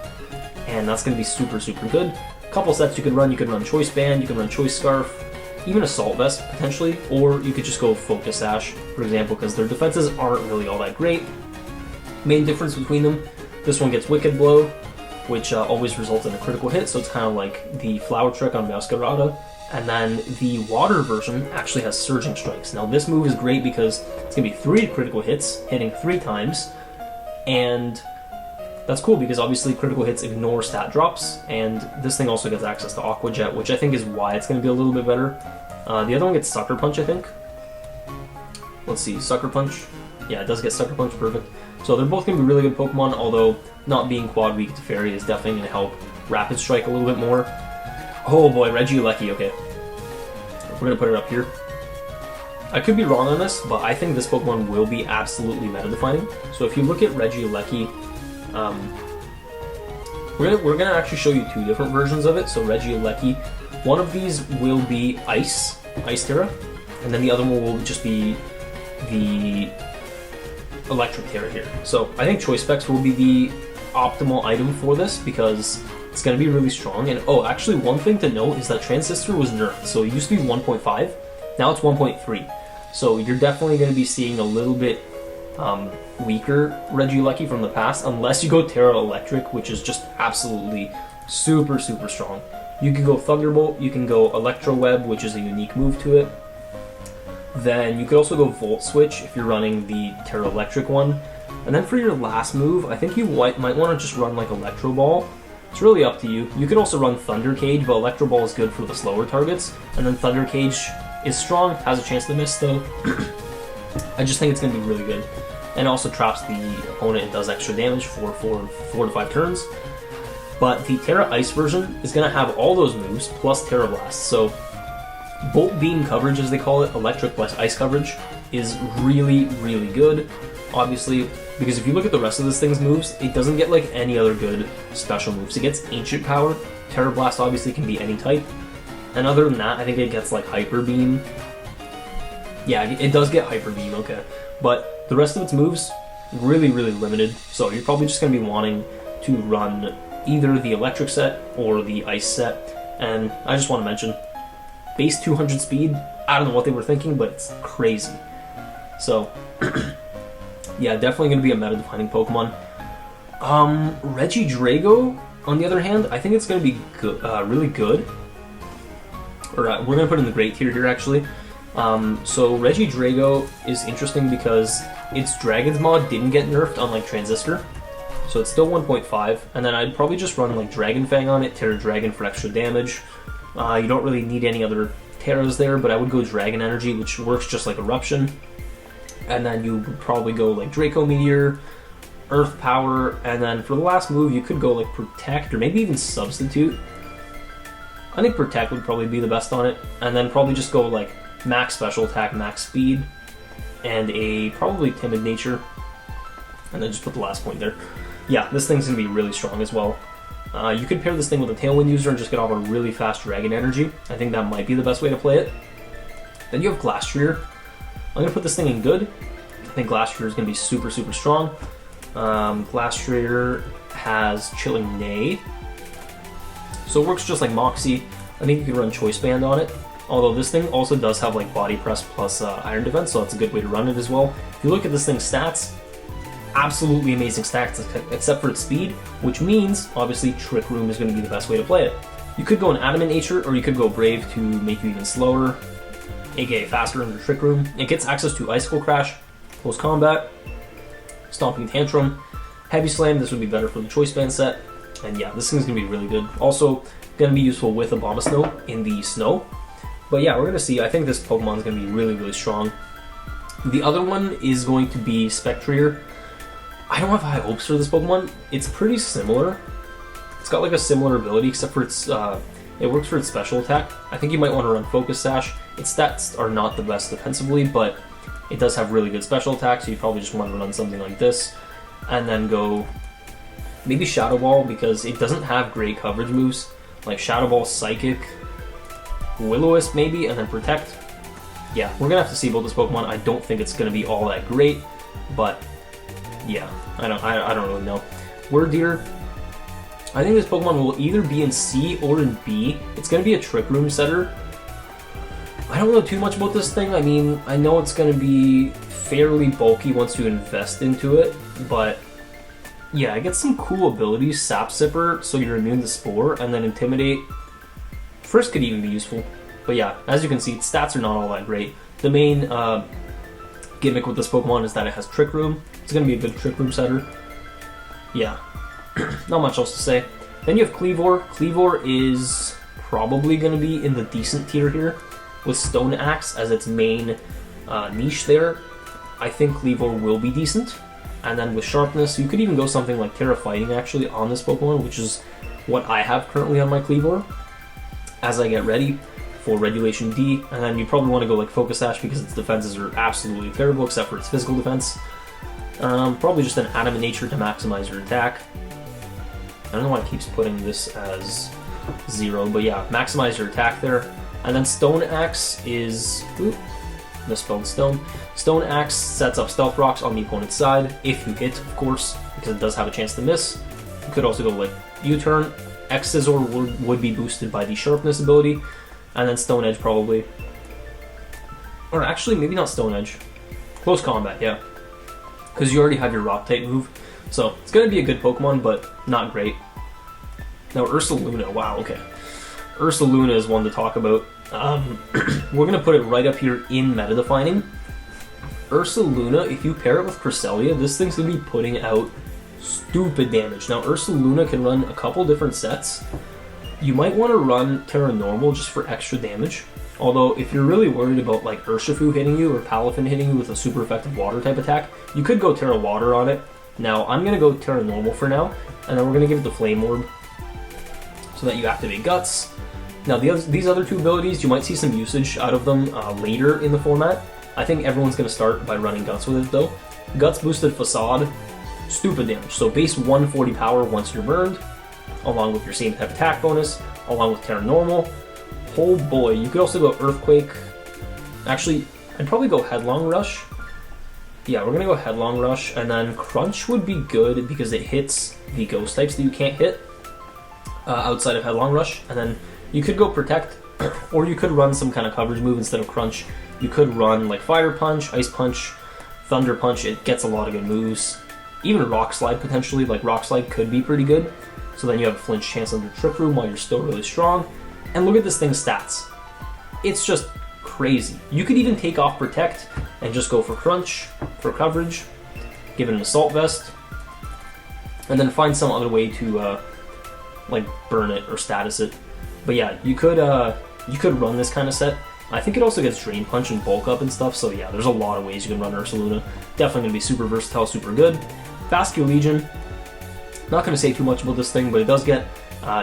and that's going to be super, super good. A couple sets you could run Choice Band, you can run Choice Scarf, even Assault Vest potentially, or you could just go Focus Sash, for example, because their defenses aren't really all that great. Main difference between them, this one gets Wicked Blow, which always results in a critical hit, so it's kind of like the Flower Trick on Meowscarada. And then the Water version actually has Surging Strikes. Now this move is great because it's going to be 3 critical hits, hitting 3 times, and that's cool because obviously critical hits ignore stat drops, and this thing also gets access to Aqua Jet, which I think is why it's going to be a little bit better. The other one gets Sucker Punch, I think. Let's see, Sucker Punch. Yeah, it does get Sucker Punch, perfect. So they're both going to be really good Pokemon, although not being quad weak to Fairy is definitely going to help Rapid Strike a little bit more. Oh boy, Regieleki, okay. We're going to put it up here. I could be wrong on this, but I think this Pokemon will be absolutely meta-defining. So if you look at Regieleki, we're going to actually show you 2 different versions of it. So Regieleki, one of these will be Ice Terra, and then the other one will just be the Electric Terra here. So I think Choice Specs will be the optimal item for this because it's going to be really strong. And oh, actually one thing to note is that Transistor was nerfed. So it used to be 1.5, now it's 1.3. So you're definitely going to be seeing a little bit weaker Regieleki from the past, unless you go Terra Electric, which is just absolutely super, super strong. You can go Thunderbolt, you can go Electro Web, which is a unique move to it. Then you could also go Volt Switch if you're running the Terra Electric one. And then for your last move, I think you might want to just run like Electro Ball. It's really up to you. You could also run Thunder Cage, but Electro Ball is good for the slower targets. And then Thunder Cage is strong, has a chance to miss though. I just think it's going to be really good. And also traps the opponent and does extra damage for 4 to 5 turns. But the Terra Ice version is going to have all those moves plus Terra Blast. So Bolt Beam coverage, as they call it, electric plus ice coverage, is really, really good. Obviously, because if you look at the rest of this thing's moves, it doesn't get like any other good special moves. It gets Ancient Power. Terra Blast obviously can be any type. And other than that, I think it gets like Hyper Beam. Yeah, it does get Hyper Beam, okay. But the rest of its moves, really, really limited. So you're probably just going to be wanting to run either the Electric set or the Ice set. And I just want to mention, base 200 speed, I don't know what they were thinking, but it's crazy. So, yeah, definitely going to be a meta-defining Pokemon. Regidrago, on the other hand, I think it's going to be good, really good. Or we're going to put it in the great tier here, actually. So Regidrago is interesting because its Dragon's mod didn't get nerfed, unlike Transistor. So it's still 1.5, and then I'd probably just run like Dragon Fang on it, Terra Dragon for extra damage. You don't really need any other Terras there, but I would go Dragon Energy, which works just like Eruption. And then you would probably go like Draco Meteor, Earth Power, and then for the last move you could go like Protect, or maybe even Substitute. I think Protect would probably be the best on it, and then probably just go like Max Special Attack, Max Speed, and a probably Timid Nature, and then just put the last point there. Yeah, this thing's going to be really strong as well. You could pair this thing with a Tailwind user and just get off a really fast Dragon Energy. I think that might be the best way to play it. Then you have Glastrier. I'm going to put this thing in good. I think Glastrier is going to be super, super strong. Glastrier has Chilling Neigh. So it works just like Moxie. I think you can run Choice Band on it. Although this thing also does have like Body Press plus Iron Defense, so that's a good way to run it as well. If you look at this thing's stats, absolutely amazing stats except for its speed, which means obviously Trick Room is going to be the best way to play it. You could go in Adamant Nature, or you could go Brave to make you even slower, aka faster under Trick Room. It gets access to Icicle Crash, Close Combat, Stomping Tantrum, Heavy Slam. This would be better for the Choice Band set, and yeah, this thing's going to be really good. Also, going to be useful with Abomasnow in the snow. But yeah, we're going to see. I think this Pokemon is going to be really, really strong. The other one is going to be Spectrier. I don't have high hopes for this Pokemon. It's pretty similar. It's got like a similar ability, except for its, it works for its special attack. I think you might want to run Focus Sash. Its stats are not the best defensively, but it does have really good special attacks, so you probably just want to run something like this. And then go maybe Shadow Ball, because it doesn't have great coverage moves. Like Shadow Ball, Psychic, Will-O-Wisp maybe, and then Protect. Yeah, we're going to have to see about this Pokemon. I don't think it's going to be all that great, but yeah, I don't really know. Wordeer, I think this Pokemon will either be in C or in B. It's going to be a Trick Room setter. I don't know too much about this thing. I mean, I know it's going to be fairly bulky once you invest into it, but yeah, it gets some cool abilities. Sap Sipper, so you're immune to Spore, and then Intimidate. Frisk could even be useful. But yeah, as you can see, its stats are not all that great. The main gimmick with this Pokemon is that it has Trick Room. It's going to be a good Trick Room setter. Yeah, not much else to say. Then you have Kleavor. Kleavor is probably going to be in the decent tier here, with Stone Axe as its main niche there. I think Kleavor will be decent. And then with Sharpness, you could even go something like Terra Fighting actually on this Pokemon, which is what I have currently on my Kleavor as I get ready for Regulation D. And then you probably want to go like Focus Sash because its defenses are absolutely terrible except for its physical defense. Probably just an Adamant Nature to maximize your attack. I don't know why it keeps putting this as 0, but yeah, maximize your attack there. And then Stone Axe is... Oop, misspelled Stone. Stone Axe sets up Stealth Rocks on the opponent's side, if you hit, of course, because it does have a chance to miss. You could also go like U-Turn. X-Scissor would be boosted by the Sharpness ability, and then Stone Edge probably. Or actually, maybe not Stone Edge. Close Combat, yeah. Because you already have your Rock-type move. So, it's going to be a good Pokemon, but not great. Now, Ursaluna, wow, okay. Ursaluna is one to talk about. We're going to put it right up here in meta-defining. Ursaluna, if you pair it with Cresselia, this thing's going to be putting out stupid damage. Now, Ursaluna can run a couple different sets. You might want to run Terra Normal just for extra damage. Although, if you're really worried about like Urshifu hitting you or Palafin hitting you with a super effective water type attack, you could go Terra Water on it. Now, I'm going to go Terra Normal for now, and then we're going to give it the Flame Orb so that you activate Guts. Now, these other two abilities, you might see some usage out of them later in the format. I think everyone's going to start by running Guts with it, though. Guts boosted Facade, stupid damage. So base 140 power once you're burned, along with your same type attack bonus, along with Terra Normal. Oh boy, you could also go Earthquake. Actually, I'd probably go Headlong Rush. Yeah, we're going to go Headlong Rush, and then Crunch would be good because it hits the Ghost types that you can't hit outside of Headlong Rush. And then you could go Protect, or you could run some kind of coverage move instead of Crunch. You could run like Fire Punch, Ice Punch, Thunder Punch. It gets a lot of good moves. Even Rock Slide potentially, like Rock Slide could be pretty good. So then you have a flinch chance under Trick Room while you're still really strong. And look at this thing's stats. It's just crazy. You could even take off Protect and just go for Crunch, for coverage, give it an Assault Vest, and then find some other way to like burn it or status it. But yeah, you could run this kind of set. I think it also gets Drain Punch and Bulk Up and stuff, so yeah, there's a lot of ways you can run Ursaluna. Definitely going to be super versatile, super good. Vascular Legion, not going to say too much about this thing, but it does get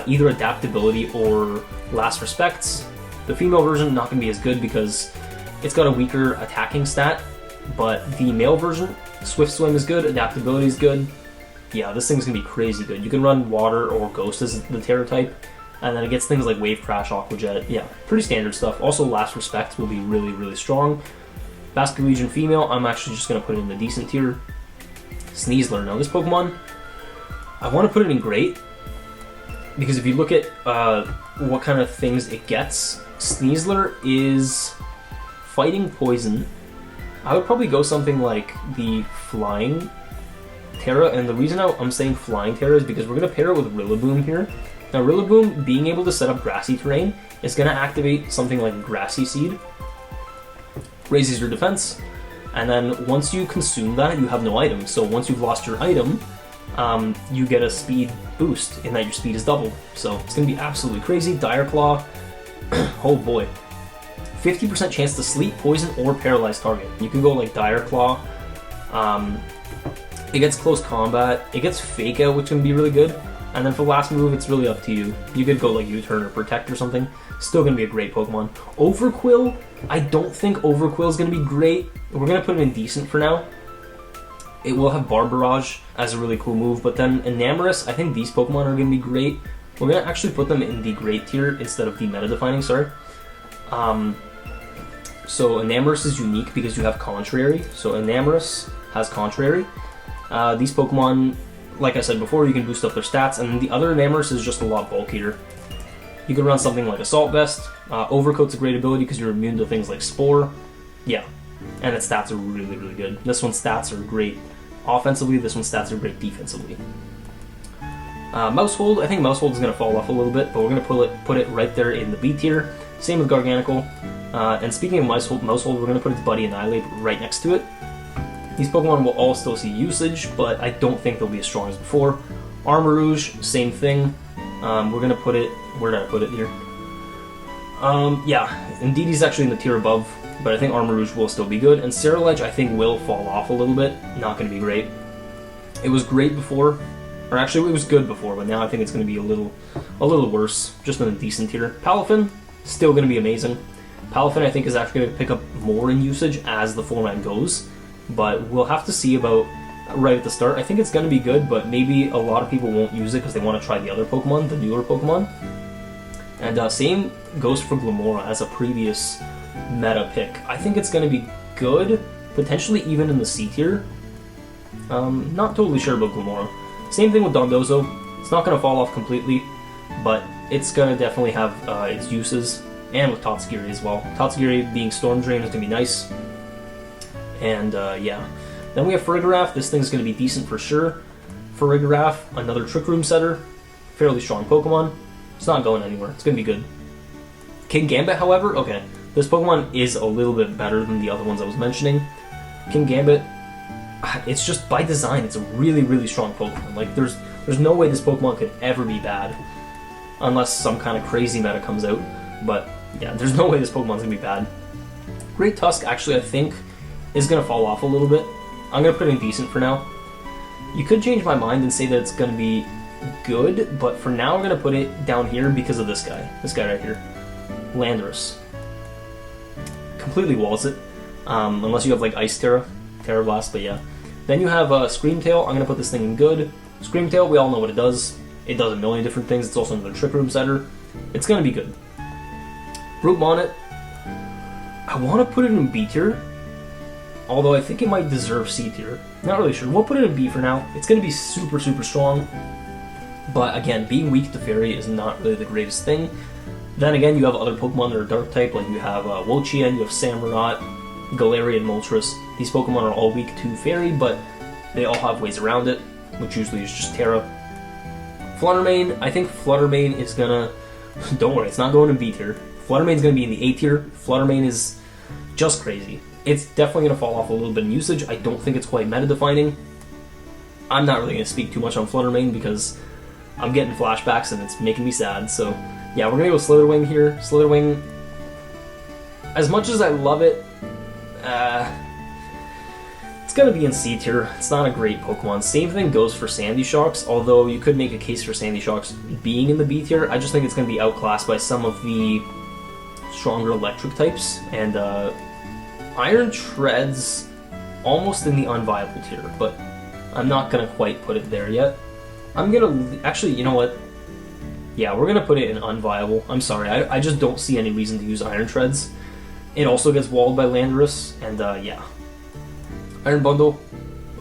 either Adaptability or Last Respects. The female version not going to be as good because it's got a weaker attacking stat, but the male version, Swift Swim is good, Adaptability is good, yeah, this thing's gonna be crazy good. You can run Water or Ghost as the Terra type, and then it gets things like Wave Crash, Aqua Jet. Yeah, pretty standard stuff. Also, Last Respect will be really, really strong. Basket Region Female, I'm actually just gonna put it in the decent tier. Sneasler. Now this Pokemon, I want to put it in Great, because if you look at what kind of things it gets, Sneasler is fighting poison. I would probably go something like the Flying Terra, and the reason I'm saying Flying Terra is because we're going to pair it with Rillaboom here. Now Rillaboom, being able to set up grassy terrain, is going to activate something like Grassy Seed, raises your defense, and then once you consume that, you have no item. So once you've lost your item, you get a speed boost in that your speed is doubled. So it's going to be absolutely crazy. Dire Claw, oh boy. 50% chance to sleep, poison, or paralyze target. You can go like Dire Claw. It gets close combat. It gets Fake Out, which can be really good. And then for last move, it's really up to you. You could go like U-Turn or Protect or something. Still going to be a great Pokemon. Overquill, I don't think Overquill is going to be great. We're going to put it in decent for now. It will have Barbarage as a really cool move, but then Enamorus, I think these Pokemon are going to be great. We're going to actually put them in the great tier instead of the meta-defining, sorry. So Enamorus is unique because you have Contrary. So Enamorus has Contrary. These Pokemon, like I said before, you can boost up their stats, and the other Enamorus is just a lot bulkier. You can run something like Assault Vest. Overcoat's a great ability because you're immune to things like Spore. Yeah, and its stats are really, really good. This one's stats are great offensively, this one's stats are great defensively. Mousehold, I think Mousehold is going to fall off a little bit, but we're going to put it right there in the B tier. Same with Garganacl. And speaking of Mousehold, we're going to put its buddy Annihilate right next to it. These Pokemon will all still see usage, but I don't think they'll be as strong as before. Armarouge, same thing. We're going to put it... Where did I put it here? Yeah, Indeedee actually in the tier above, but I think Armarouge will still be good. And Ceruledge, I think, will fall off a little bit. Not going to be great. It was great before, or actually it was good before, but now I think it's going to be a little worse, just in a decent tier. Palafin, still going to be amazing. Palafin, I think, is actually going to pick up more in usage as the format goes, but we'll have to see about right at the start. I think it's going to be good, but maybe a lot of people won't use it because they want to try the other Pokemon, the newer Pokemon. And same goes for Glimmora as a previous meta pick. I think it's going to be good, potentially even in the C tier. Not totally sure about Glimmora. Same thing with Dondozo. It's not going to fall off completely, but it's going to definitely have its uses. And with Totsugiri as well. Totsugiri being Storm Drain is going to be nice. And yeah. Then we have Farigiraf. This thing's going to be decent for sure. Farigiraf, another Trick Room setter. Fairly strong Pokemon. It's not going anywhere. It's going to be good. King Gambit, however, okay. This Pokemon is a little bit better than the other ones I was mentioning. King Gambit, it's just by design, it's a really, really strong Pokemon. Like, there's no way this Pokemon could ever be bad. Unless some kind of crazy meta comes out. But, yeah, there's no way this Pokemon's going to be bad. Great Tusk, actually, I think, is going to fall off a little bit. I'm going to put it in decent for now. You could change my mind and say that it's going to be good, but for now I'm going to put it down here because of this guy right here. Landorus. Completely walls it. Unless you have like Ice Terra Blast, but yeah. Then you have Screamtail. I'm going to put this thing in good. Screamtail, we all know what it does. It does a million different things. It's also another Trick Room setter. It's going to be good. Brute Bonnet. I want to put it in B tier, although I think it might deserve C tier. Not really sure. We'll put it in B for now. It's going to be super, super strong. But again, being weak to Fairy is not really the greatest thing. Then again, you have other Pokemon that are Dark type, like you have Wo-Chien, you have Samurott, Galarian, Moltres. These Pokemon are all weak to Fairy, but they all have ways around it, which usually is just Terra. Fluttermane, I think Fluttermane is gonna... Don't worry, it's not going in B tier. Fluttermane's gonna be in the A tier. Fluttermane is just crazy. It's definitely gonna fall off a little bit in usage. I don't think it's quite meta-defining. I'm not really gonna speak too much on Fluttermane because I'm getting flashbacks and it's making me sad, so... Yeah, we're gonna go Slitherwing here. Slitherwing, as much as I love it, it's gonna be in C tier. It's not a great Pokemon. Same thing goes for Sandy Shocks, although you could make a case for Sandy Shocks being in the B tier. I just think it's gonna be outclassed by some of the stronger electric types, and Iron Tread's almost in the unviable tier, but I'm not gonna quite put it there yet. I'm gonna, actually, you know what? Yeah, we're gonna put it in unviable. I'm sorry, I just don't see any reason to use Iron Treads. It also gets walled by Landorus, and yeah. Iron Bundle,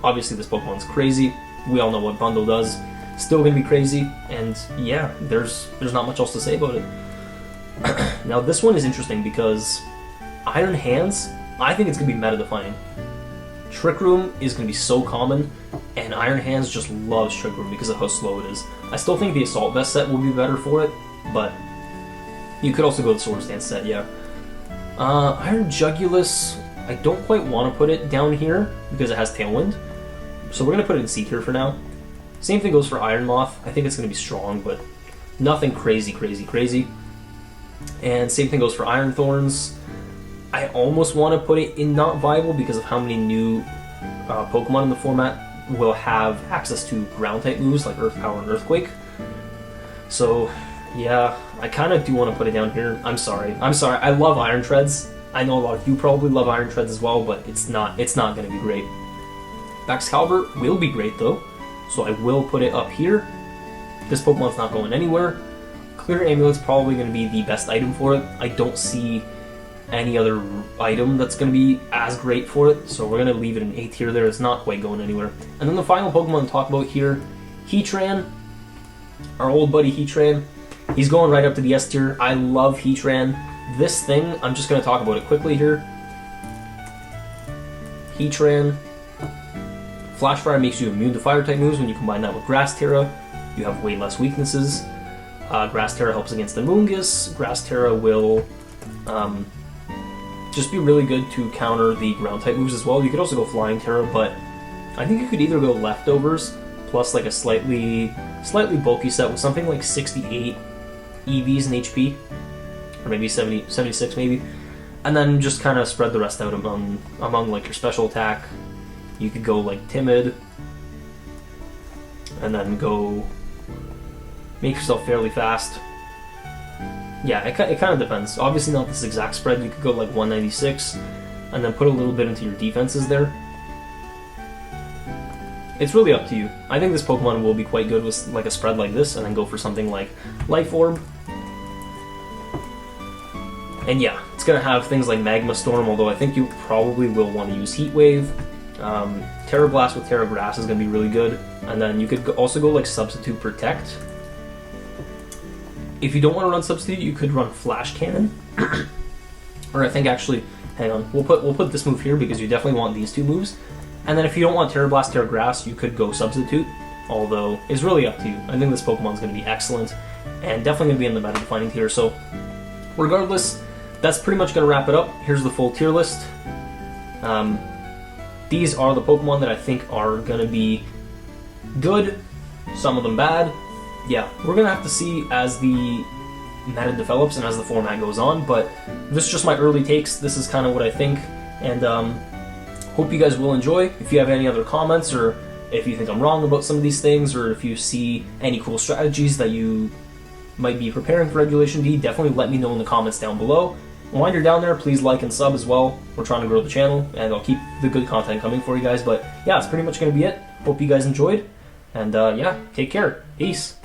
obviously this Pokemon's crazy. We all know what Bundle does. Still gonna be crazy, and yeah, there's not much else to say about it. Now this one is interesting because Iron Hands, I think it's gonna be meta-defining. Trick Room is gonna be so common, and Iron Hands just loves Trick Room because of how slow it is. I still think the Assault Vest set will be better for it, but you could also go the Sword Stance set, yeah. Iron Jugulus, I don't quite want to put it down here because it has Tailwind, so we're gonna put it in C tier for now. Same thing goes for Iron Moth. I think it's gonna be strong, but nothing crazy. And same thing goes for Iron Thorns. I almost want to put it in not viable because of how many new Pokemon in the format will have access to ground type moves like Earth Power and Earthquake. So yeah, I kind of do want to put it down here. I'm sorry. I love Iron Treads. I know a lot of you probably love Iron Treads as well, but it's not going to be great. Excalibur will be great though, so I will put it up here. This Pokemon's not going anywhere. Clear Amulet's probably going to be the best item for it. I don't see any other item that's going to be as great for it, so we're going to leave it in A tier there. It's not quite going anywhere. And then the final Pokemon to talk about here, Heatran, our old buddy Heatran. He's going right up to the S tier. I love Heatran. This thing, I'm just going to talk about it quickly here. Heatran. Flash Fire makes you immune to fire type moves. When you combine that with Grass Terra, you have way less weaknesses. Grass Terra helps against the Moongus. Grass Terra will just be really good to counter the ground type moves as well. You could also go Flying Terra, but I think you could either go Leftovers plus like a slightly bulky set with something like 68 EVs and HP, or maybe 76 maybe, and then just kind of spread the rest out among like your special attack. You could go like Timid, and then go make yourself fairly fast. Yeah, it kind of depends. Obviously not this exact spread. You could go like 196, and then put a little bit into your defenses there. It's really up to you. I think this Pokemon will be quite good with like a spread like this, and then go for something like Life Orb. And yeah, it's going to have things like Magma Storm, although I think you probably will want to use Heat Wave. Terra Blast with Terra Grass is going to be really good. And then you could also go like Substitute Protect. If you don't want to run Substitute, you could run Flash Cannon. Or I think actually, hang on, we'll put this move here because you definitely want these two moves. And then if you don't want Terra Blast, Terra Grass, you could go Substitute, although it's really up to you. I think this Pokemon's going to be excellent, and definitely going to be in the meta-defining tier. So regardless, that's pretty much going to wrap it up. Here's the full tier list. These are the Pokemon that I think are going to be good, some of them bad. Yeah, we're going to have to see as the meta develops and as the format goes on, but this is just my early takes. This is kind of what I think, and hope you guys will enjoy. If you have any other comments, or if you think I'm wrong about some of these things, or if you see any cool strategies that you might be preparing for Regulation D, definitely let me know in the comments down below. And while you're down there, please like and sub as well. We're trying to grow the channel, and I'll keep the good content coming for you guys. But yeah, that's pretty much going to be it. Hope you guys enjoyed, and yeah, take care. Peace.